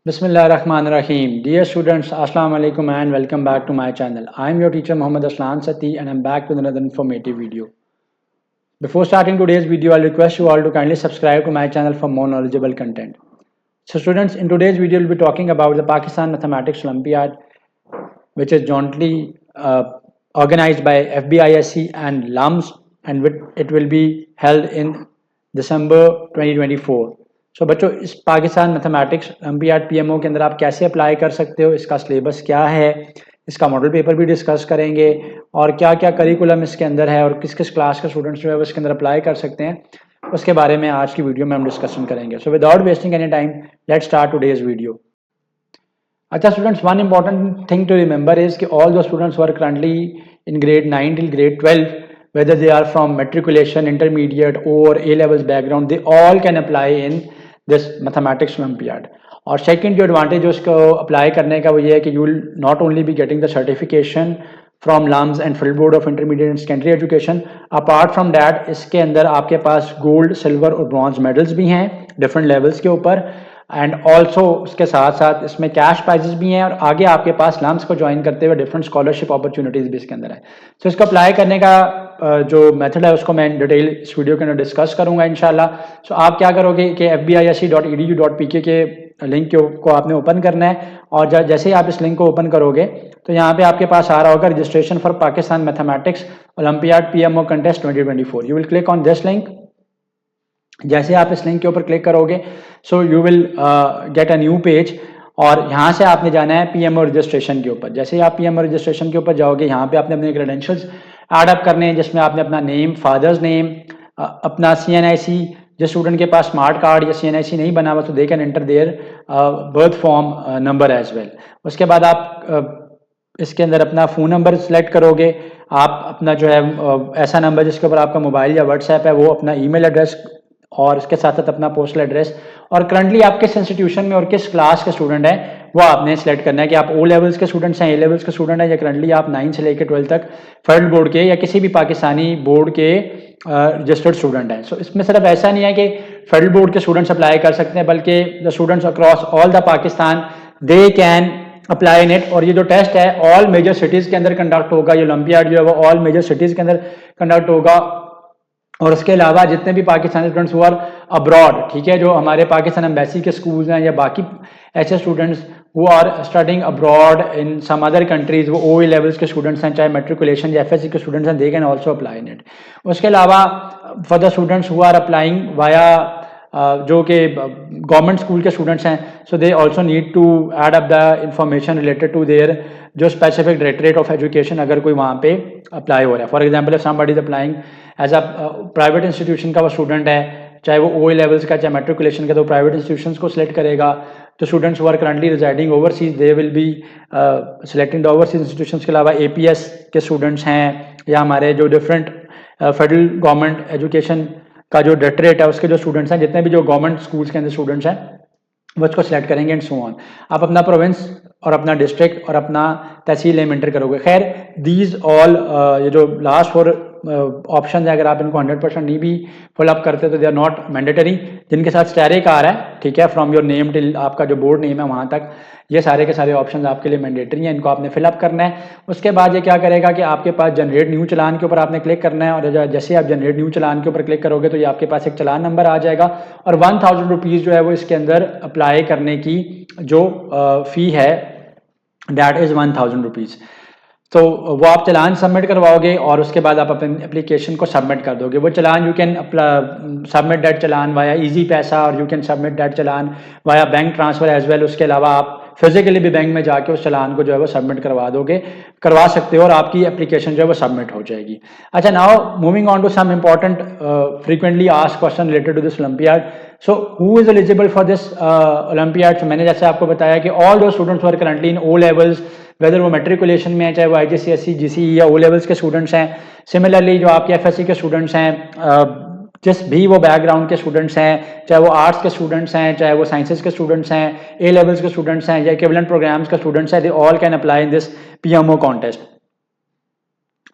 Bismillahirrahmanirrahim. Dear students, Assalamu alaikum and welcome back to my channel. I am your teacher Muhammad Aslan Sati and I am back with another informative video. Before starting today's video, I'll request you all to kindly subscribe to my channel for more knowledgeable content. So students, in today's video, we'll be talking about the Pakistan Mathematics Olympiad, which is jointly organized by FBISC and LUMS, and it will be held in December 2024. सो बच्चों, इस Pakistan mathematics olympiad PMO के अंदर आप कैसे apply कर सकते हो, इसका सिलेबस क्या है, इसका मॉडल पेपर भी डिस्कस करेंगे और क्या क्या करिकुलम इसके अंदर है और किस किस क्लास के स्टूडेंट्स जो है वो इसके अंदर अप्लाई कर सकते हैं, उसके बारे में आज की वीडियो में हम डिस्कशन करेंगे. So without wasting any time let's start today's video. अच्छा students, one important thing to remember is कि all the students were currently in grade 9 till grade 12, whether they are from matriculation, intermediate or A levels background, they all can apply in this mathematics olympiad. और second जो advantage है उसको apply करने का वो ये है कि you will not only be getting the certification from LUMS and field board of intermediate and secondary education. Apart from that इसके अंदर आपके पास गोल्ड, सिल्वर और ब्रॉन्ज मेडल्स भी हैं डिफरेंट लेवल्स के ऊपर, एंड ऑल्सो उसके साथ साथ इसमें कैश प्राइजेस भी हैं और आगे आपके पास लम्स को ज्वाइन करते हुए डिफरेंट स्कॉलरशिप अपॉर्चुनिटीज़ भी इसके अंदर है. सो इसको अप्लाई करने का जो मेथड है उसको मैं डिटेल इस वीडियो के अंदर डिस्कस करूंगा इंशाल्लाह. सो आप क्या करोगे कि fbisc.edu.pk के लिंक को आपने ओपन करना है और जैसे ही आप इस लिंक को ओपन करोगे तो यहाँ पे आपके पास आ रहा होगा registration for Pakistan mathematics olympiad PMO contest 2024. You will click on this link. जैसे आप इस लिंक के ऊपर क्लिक करोगे so you will get a new page और यहाँ से आपने जाना है पीएमओ रजिस्ट्रेशन के ऊपर. जैसे ही आप पीएमओ रजिस्ट्रेशन के ऊपर जाओगे यहाँ पे आपने अपने क्रेडेंशियल्स ऐड अप करने हैं, जिसमें आपने अपना नेम, फादर्स नेम, अपना CNIC, जिस स्टूडेंट के पास स्मार्ट कार्ड या CNIC नहीं बना हुआ तो they can enter their birth form number as well. उसके बाद आप इसके अंदर अपना फ़ोन नंबर सेलेक्ट करोगे. आप अपना जो है ऐसा नंबर जिसके ऊपर आपका मोबाइल या व्हाट्सएप है वो, अपना ईमेल एड्रेस और इसके साथ साथ अपना पोस्टल एड्रेस और करंटली आप किस इंस्टीट्यूशन में और किस क्लास के स्टूडेंट हैं वो आपने सेलेक्ट करना है कि आप O लेवल्स के स्टूडेंट्स हैं, A लेवल्स के स्टूडेंट हैं या करंटली आप 9 से लेकर 12 तक फेडरल बोर्ड के या किसी भी पाकिस्तानी बोर्ड के रजिस्टर्ड स्टूडेंट हैं. सो इसमें सिर्फ ऐसा नहीं है कि फेडरल बोर्ड के स्टूडेंट्स अप्लाई कर सकते हैं, बल्कि the students across all the Pakistan they can apply in it. और ये जो टेस्ट है ऑल मेजर सिटीज़ के अंदर कंडक्ट होगा. ये ओलंपियाड जो है वो ऑल मेजर सिटीज़ के अंदर कंडक्ट होगा और उसके अलावा जितने भी पाकिस्तानी स्टूडेंट्स हुआ अब्रॉड, ठीक है, जो हमारे पाकिस्तान एम्बेसी के स्कूल्स हैं या बाकी ऐसे students who are studying abroad in some other countries, वो OA लेवल्स के स्टूडेंट्स हैं, चाहे मेट्रिकुलेशन या FSC के स्टूडेंट्स हैं, they can also apply in it. उसके अलावा for the students who are applying via जो कि गवर्नमेंट स्कूल के स्टूडेंट्स हैं, so they also need to add up the information related to their जो स्पेसिफिक डायरेक्टरेट ऑफ एजुकेशन अगर कोई वहाँ पे अप्लाई हो रहा है. For example if somebody is applying as a private institution का वो स्टूडेंट है, चाहे वो OA लेवल्स का चाहे मेट्रिकुलेशन का, तो प्राइवेट इंस्टीट्यूशंस को सिलेक्ट करेगा. तो students who are currently residing overseas they will be selecting the overseas institutions. के अलावा APS के स्टूडेंट्स हैं या हमारे जो डिफरेंट फेडरल गवर्नमेंट एजुकेशन का जो डायरेक्टरेट है उसके जो स्टूडेंट्स हैं, जितने भी जो गवर्नमेंट स्कूल्स के अंदर स्टूडेंट्स हैं वो उसको सिलेक्ट करेंगे एंड सो ऑन. आप अपना प्रोविंस और अपना डिस्ट्रिक्ट और अपना तहसील नेम एंटर करोगे. खैर दीज ऑल ये जो लास्ट 4 ऑप्शन है अगर आप इनको 100% नहीं भी फिलअप करते तो दे आर नॉट मैंडेटरी. जिनके साथ स्टैरिक आ रहा है, ठीक है, फ्रॉम योर नेम टिल आपका जो बोर्ड नेम है वहाँ तक, ये सारे के सारे ऑप्शंस आपके लिए मैंडेटरी हैं, इनको आपने फिलअप करना है. उसके बाद ये क्या करेगा कि आपके पास जनरेट न्यू चलान के ऊपर आपने क्लिक करना है और जैसे आप जनरेट न्यू चलान के ऊपर क्लिक करोगे तो ये आपके पास एक चलान नंबर आ जाएगा और 1000 रुपीज़ जो है वो इसके अंदर अप्लाई करने की जो फ़ी है दैट इज़ 1000 रुपीज़. तो वो आप चलान सबमिट करवाओगे और उसके बाद आप अपने एप्लीकेशन को सबमिट कर दोगे. वो challan you can submit that challan via Easypaisa और you can submit that challan via bank transfer as well. उसके अलावा आप फिजिकली भी बैंक में जाके उस चलान को जो है वो सबमिट करवा सकते हो और आपकी एप्लीकेशन जो है वो सबमिट हो जाएगी. अच्छा, now moving on to some important frequently asked question related to this olympiad. So who is eligible for this olympiad? मैंने जैसे आपको बताया कि all those students were currently in O levels, whether वो मेट्रिकुलेशन में है, चाहे वो IGCSE, GCE या O लेवल्स के स्टूडेंट्स हैं. सिमिलरली जो आपके FSC के स्टूडेंट्स हैं, जिस भी वो बैकग्राउंड के स्टूडेंट्स हैं, चाहे वो आर्ट्स के स्टूडेंट्स हैं, चाहे वो साइंसेज के स्टूडेंट्स हैं, A लेवल्स के स्टूडेंट्स हैं या इक्विवेलेंट प्रोग्राम्स के स्टूडेंट्स हैं, they all can apply in this PMO contest.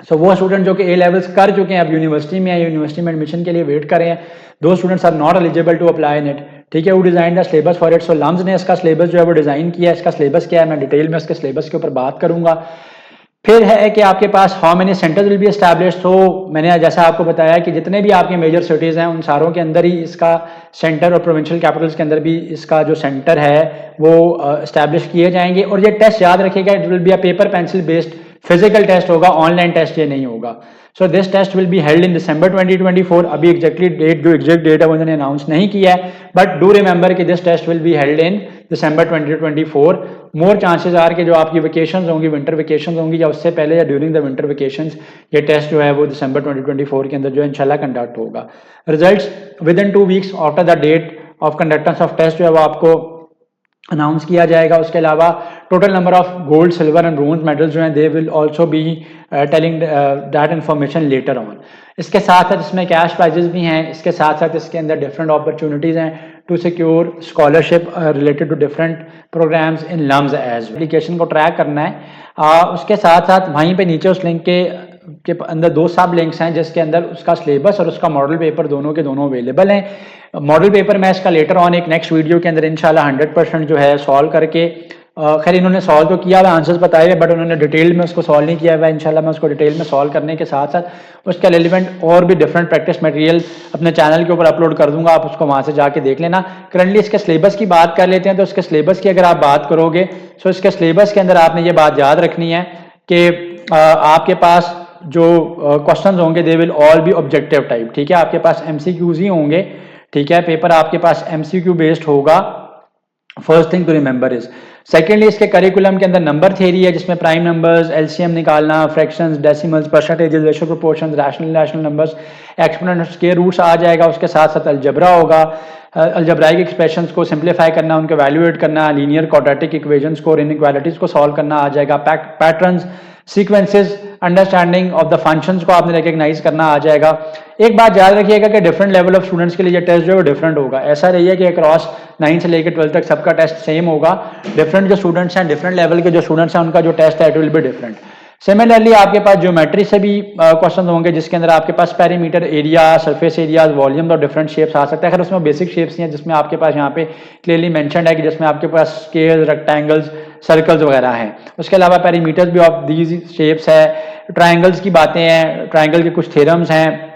So वो स्टूडेंट जो कि A लेवल्स कर चुके हैं अब यूनिवर्सिटी में, यूनिवर्सिटी में एडमिशन के लिए वेट कर रहे हैं, those students are not eligible to apply in it. ठीक है, वो design the syllabus for it. So LUMS ने इसका सिलेबस जो है वो डिज़ाइन किया है। इसका सिलेबस क्या है, मैं डिटेल में उसके सिलेबस के ऊपर बात करूंगा। फिर है कि आपके पास how many centres will be established. तो मैंने जैसा आपको बताया कि जितने भी आपके मेजर सिटीज़ हैं उन सारों के अंदर ही इसका सेंटर, और प्रोविंशियल कैपिटल्स के अंदर भी इसका जो सेंटर है वो एस्टैब्लिश किए जाएंगे। और ये टेस्ट याद रखिएगा, it will be a paper pencil based physical test होगा, ऑनलाइन टेस्ट ये नहीं होगा। So this test will be held in December 2024। अभी एग्जैक्टली डेट, जो एग्जैक्ट डेट है वो उन्होंने अनाउंस नहीं किया है, बट डू रिमेंबर कि this test will be held in December 2024। More chances are कि जो आपकी वेकेशंस होंगी, विंटर वेकेशंस होंगी, या उससे पहले या ड्यूरिंग द विंटर वेकेशंस, ये टेस्ट जो है वो दिसंबर 2024 के अंदर जो है इंशाल्लाह कंडक्ट होगा। Results within 2 weeks after the date of conductance of test जो है वो आपको अनाउंस किया जाएगा। उसके अलावा total number of gold, silver and bronze medals जो हैं they will also be telling that information later on. इसके साथ साथ इसमें कैश प्राइजेस भी हैं। इसके साथ साथ इसके अंदर डिफरेंट अपॉर्चुनिटीज़ हैं to secure scholarship related to different programs in LUMS as. Application को ट्रैक करना है। उसके साथ साथ वहीं पे नीचे उस लिंक के अंदर 2 सब लिंक्स हैं जिसके अंदर उसका सिलेबस और उसका मॉडल पेपर दोनों के दोनों अवेलेबल हैं। मॉडल पेपर मैं इसका लेटर ऑन एक नेक्स्ट वीडियो के अंदर इंशाल्लाह 100% जो है सॉल्व करके, खैर इन्होंने सॉल्व तो किया हुआ, आंसर्स बताए हुए, बट उन्होंने डिटेल में उसको सॉल्व नहीं किया हुआ। इंशाल्लाह मैं उसको डिटेल में सॉल्व करने के साथ साथ उसका रेलिवेंट और भी डिफरेंट प्रैक्टिस मटेरियल अपने चैनल के ऊपर अपलोड कर दूंगा, आप उसको वहाँ से जाके देख लेना। करंटली इसके सिलेबस की बात कर लेते हैं। तो इसके सिलेबस की अगर आप बात करोगे तो इसके सिलेबस के अंदर आपने ये बात याद रखनी है कि आपके पास जो क्वेश्चंस होंगे they will all B objective type. ठीक है, आपके पास एमसीक्यूज ही होंगे। ठीक है, पेपर आपके पास एमसीक्यू बेस्ड होगा। First thing to remember is. Secondly, इसके करिकुलम के अंदर नंबर थ्योरी है जिसमें प्राइम नंबर्स, एलसीएम निकालना, fractions, decimals, percentages, ratio proportions, rational numbers, exponent, square roots आ जाएगा। उसके साथ साथ अलजबरा होगा, अलजब्राइक एक्सप्रेशंस को सिंप्लीफाई करना, उनको वैल्यूएट करना, लीनियर क्वाड्रेटिक इक्वेशंस को और इनइक्वालिटीज को सॉल्व करना आ जाएगा। Patterns, sequences, understanding of the functions को आपने रिकग्नाइज करना आ जाएगा। एक बात याद रखिएगा कि डिफरेंट लेवल ऑफ स्टूडेंट्स के लिए टेस्ट जो है वो डिफरेंट होगा। ऐसा नहीं है कि अक्रॉस 9 से लेकर 12 तक सबका टेस्ट सेम होगा। डिफरेंट जो स्टूडेंट्स हैं, डिफरेंट लेवल के जो स्टूडेंट्स हैं, उनका जो टेस्ट है it will be different. Similarly आपके पास ज्योमेट्री से भी क्वेश्चन होंगे जिसके अंदर आपके पास perimeter, area, surface areas, volume और डिफरेंट शेप्स आ सकते हैं। खैर उसमें बेसिक शेप्स ही हैं जिसमें आपके पास यहाँ पे क्लियरली मेंशन्ड है कि जिसमें आपके पास स्केल, रेक्टेंगल्स, सर्कल्स वगैरह हैं। उसके अलावा पेरीमीटर्स भी ऑफ दीज शेप्स है। ट्राइंगल्स की बातें हैं, ट्राइंगल के कुछ थ्योरम्स हैं।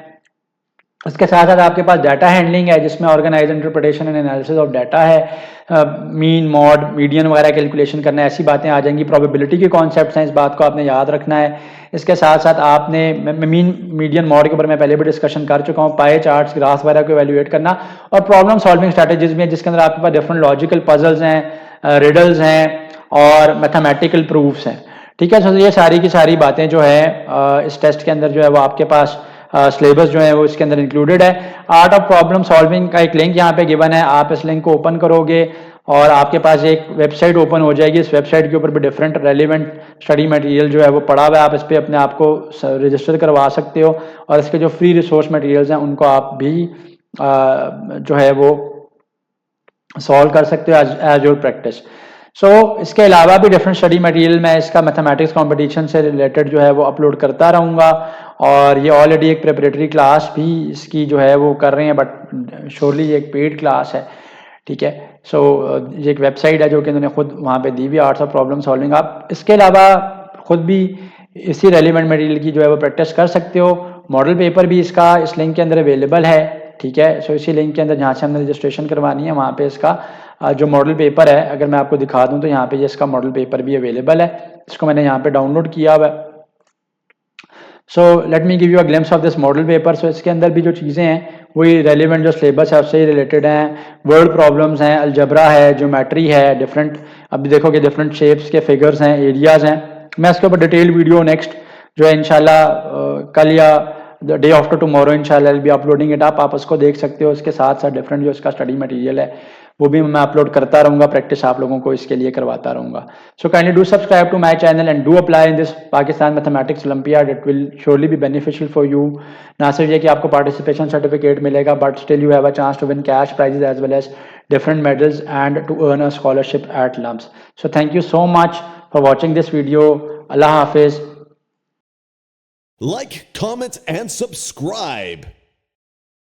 इसके साथ साथ आपके पास डाटा हैंडलिंग है जिसमें organize interpretation and analysis of data है। मीन, मॉड, मीडियन वगैरह कैलकुलेशन करना है, ऐसी बातें आ जाएंगी। प्रोबेबिलिटी के कॉन्सेप्ट्स हैं, इस बात को आपने याद रखना है। इसके साथ साथ आपने मीन, मीडियन, मॉड के ऊपर मैं पहले भी डिस्कशन कर चुका हूँ। पाए चार्ट्स, ग्राफ वगैरह को एवेल्युएट करना, और प्रॉब्लम सॉल्विंग स्ट्रैटेजीज में जिसके अंदर आपके पास डिफरेंट लॉजिकल पजल्स हैं, रिडल्स हैं और मैथमेटिकल प्रूफ्स हैं। ठीक है, तो ये सारी की सारी बातें जो है इस टेस्ट के अंदर जो है वो आपके पास सिलेबस जो है वो इसके अंदर इंक्लूडेड है। आर्ट ऑफ प्रॉब्लम सॉल्विंग का एक लिंक यहाँ पे गिवन है, आप इस लिंक को ओपन करोगे और आपके पास एक वेबसाइट ओपन हो जाएगी। इस वेबसाइट के ऊपर भी डिफरेंट रेलिवेंट स्टडी मटेरियल जो है वो पड़ा हुआ है, आप इस पर अपने आप को रजिस्टर करवा सकते हो और इसके जो फ्री रिसोर्स मटेरियल्स हैं उनको आप भी जो है वो सॉल्व कर सकते हो एज योर प्रैक्टिस। सो इसके अलावा भी डिफरेंट स्टडी मटेरियल मैं इसका मैथमेटिक्स कंपटीशन से रिलेटेड जो है वो अपलोड करता रहूँगा, और ये ऑलरेडी एक प्रिपरेटरी क्लास भी इसकी जो है वो कर रहे हैं, बट श्योरली ये एक पेड क्लास है। ठीक है, सो ये एक वेबसाइट है जो कि उन्होंने खुद वहाँ पे दी हुई, आर्ट्स ऑफ प्रॉब्लम सॉल्विंग। आप इसके अलावा खुद भी इसी रेलिवेंट मटेरियल की जो है वो प्रैक्टिस कर सकते हो। मॉडल पेपर भी इसका इस लिंक के अंदर अवेलेबल है। ठीक है, सो इसी लिंक के अंदर जहाँ से हमने रजिस्ट्रेशन करवानी है वहाँ पे इसका जो मॉडल पेपर है, अगर मैं आपको दिखा दूं तो यहाँ पे ये इसका मॉडल पेपर भी अवेलेबल है। इसको मैंने यहाँ पे डाउनलोड किया हुआ है। So let me give you a glimpse of this model paper. So इसके अंदर भी जो चीज़ें हैं वही रेलिवेंट जो सिलेबस है उससे ही रिलेटेड हैं। वर्ड प्रॉब्लम्स हैं, अलजबरा है, ज्योमेट्री है, डिफरेंट अभी देखो कि डिफरेंट शेप्स के फिगर्स हैं, एरियाज हैं। मैं इसके ऊपर डिटेल वीडियो नेक्स्ट जो है इंशाल्लाह कल या द डे आफ्टर टुमारो इंशाल्लाह विल बी अपलोडिंग इट आप उसको देख सकते हो। उसके साथ साथ डिफरेंट जो इसका स्टडी मटेरियल है वो भी मैं अपलोड करता रहूँगा, प्रैक्टिस आप लोगों को इसके लिए करवाता रहूँगा। So kindly do subscribe to my channel and do apply in this Pakistan mathematics olympiad, it will surely be beneficial for you. ना सिर्फ ये कि आपको पार्टिसिपेशन सर्टिफिकेट मिलेगा, but still you have a chance to win cash prizes as well as different medals and to earn a scholarship at LUMS. So thank you so much for watching this video. Allah Hafiz. Like, comment, and subscribe.